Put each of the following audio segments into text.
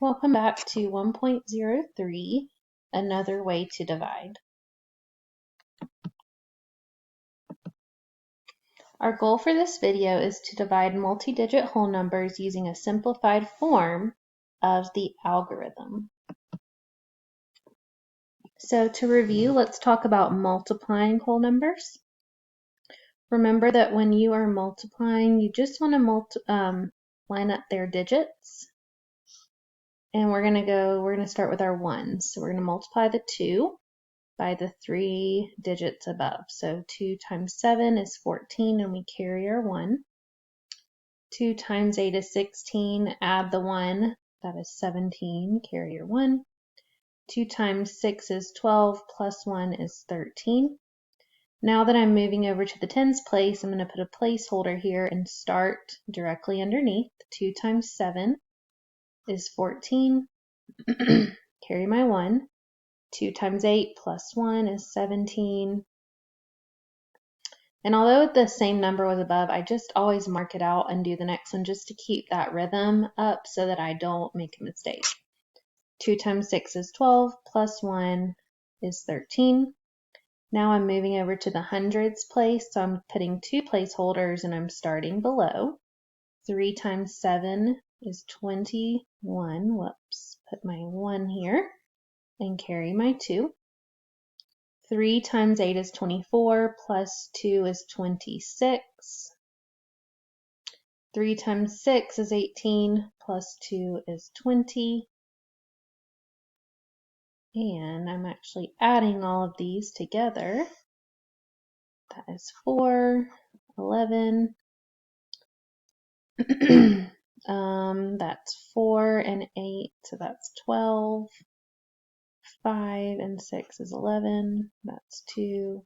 Welcome back to 1.03, another way to divide. Our goal for this video is to divide multi-digit whole numbers using a simplified form of the algorithm. So to review, let's talk about multiplying whole numbers. Remember that when you are multiplying, you just want to line up their digits. And we're going to start with our 1s. So we're going to multiply the 2 by the 3 digits above. So 2 times 7 is 14 and we carry our 1. 2 times 8 is 16, add the 1, that is 17, carry your 1. 2 times 6 is 12, plus 1 is 13. Now that I'm moving over to the tens place, I'm going to put a placeholder here and start directly underneath. 2 times 7 is 14, carry my 1. 2 times 8 plus 1 is 17. And although the same number was above, I just always mark it out and do the next one just to keep that rhythm up so that I don't make a mistake. 2 times 6 is 12, plus 1 is 13. Now I'm moving over to the hundreds place, so I'm putting 2 placeholders and I'm starting below. 3 times 7 is 21. Whoops, put my 1 here and carry my 2. 3 times 8 is 24, plus 2 is 26. 3 times 6 is 18, plus 2 is 20. And I'm actually adding all of these together. That is 4, 11. That's 4 and 8, so that's 12. 5 and 6 is 11. That's 2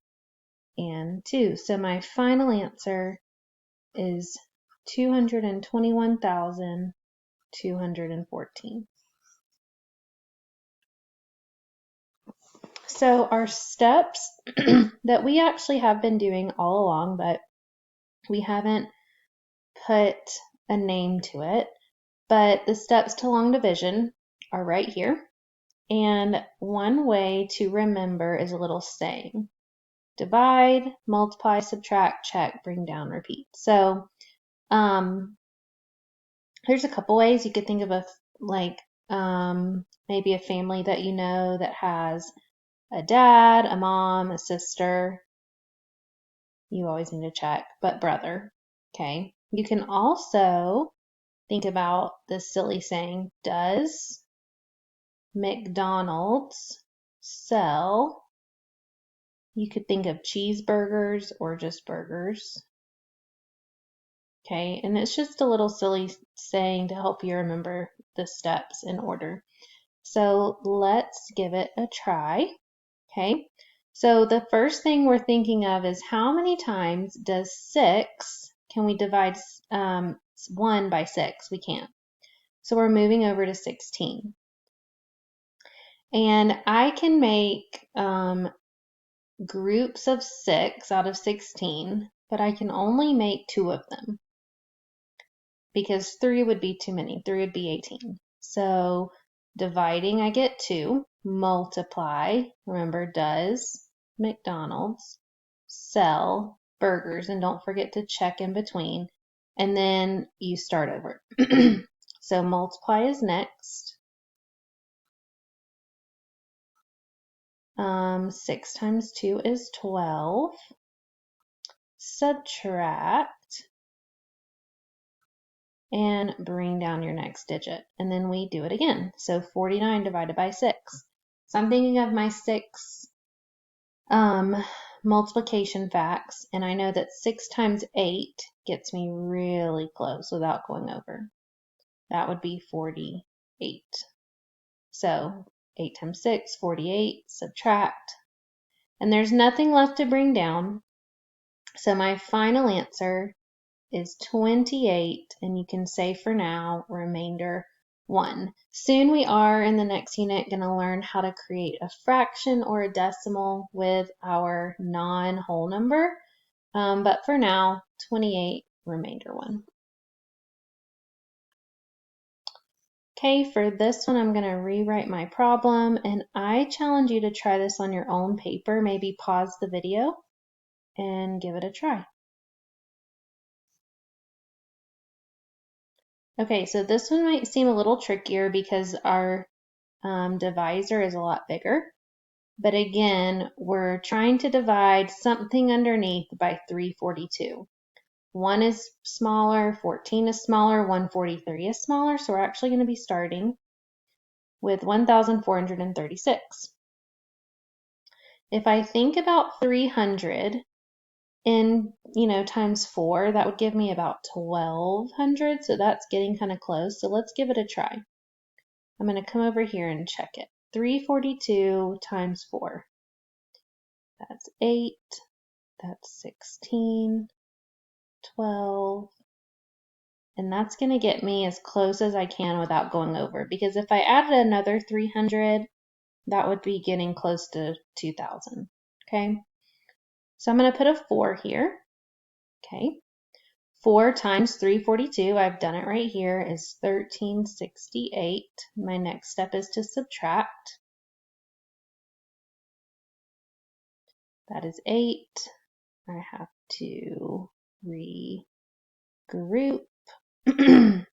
and 2. So my final answer is 221,214. So our steps that we actually have been doing all along, but we haven't put a name to it, but the steps to long division are right here. And one way to remember is a little saying: divide, multiply, subtract, check, bring down, repeat. So there's a couple ways you could think of maybe a family that you know that has a dad, a mom, a sister. You always need to check, but brother. Okay. You can also think about this silly saying: does McDonald's sell? You could think of cheeseburgers or just burgers. Okay, and it's just a little silly saying to help you remember the steps in order. So let's give it a try. Okay, so the first thing we're thinking of is how many times does 6, can we divide 1 by 6? We can't. So we're moving over to 16. And I can make groups of 6 out of 16, but I can only make 2 of them because 3 would be too many. 3 would be 18. So dividing, I get 2. Multiply, remember, does McDonald's sell burgers? And don't forget to check in between. And then you start over. So multiply is next. 6 times 2 is 12. Subtract and bring down your next digit. And then we do it again. So 49 divided by 6. So I'm thinking of my 6 multiplication facts, and I know that 6 times 8 gets me really close without going over. That would be 48. So 8 times 6, 48, subtract. And there's nothing left to bring down. So my final answer is 28, and you can say for now, remainder 1. Soon we are, in the next unit, going to learn how to create a fraction or a decimal with our non-whole number. But for now, 28, remainder 1. Okay, for this one, I'm going to rewrite my problem, and I challenge you to try this on your own paper. Maybe pause the video and give it a try. Okay, so this one might seem a little trickier because our divisor is a lot bigger. But again, we're trying to divide something underneath by 342. 1 is smaller, 14 is smaller, 143 is smaller, so we're actually going to be starting with 1,436. If I think about 300 in, times 4, that would give me about 1,200, so that's getting kind of close. So let's give it a try. I'm going to come over here and check it. 342 times 4. That's 8, that's 16, 12, and that's going to get me as close as I can without going over, because if I added another 300, that would be getting close to 2,000. Okay, so I'm going to put a 4 here. Okay, 4 times 342, I've done it right here, is 1368. My next step is to subtract. That is 8. I have to regroup. And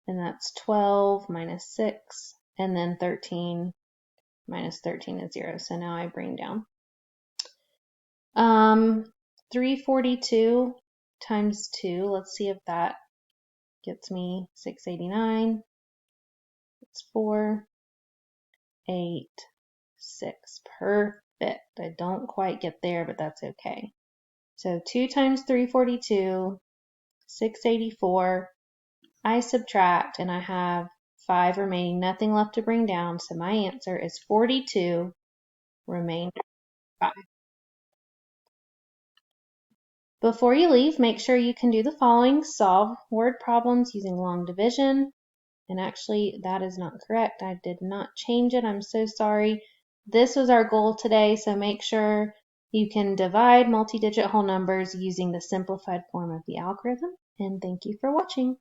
that's 12 minus 6, and then 13 minus 13 is 0. So now I bring down. 342 times 2, let's see if that gets me 689. It's 4, 8, 6. Perfect. I don't quite get there, but that's okay. So 2 times 342, 684. I subtract, and I have 5 remaining, nothing left to bring down, so my answer is 42, remainder 5. Before you leave, make sure you can do the following. Solve word problems using long division. And actually, that is not correct. I did not change it. I'm so sorry. This was our goal today, so make sure you can divide multi-digit whole numbers using the simplified form of the algorithm. And thank you for watching.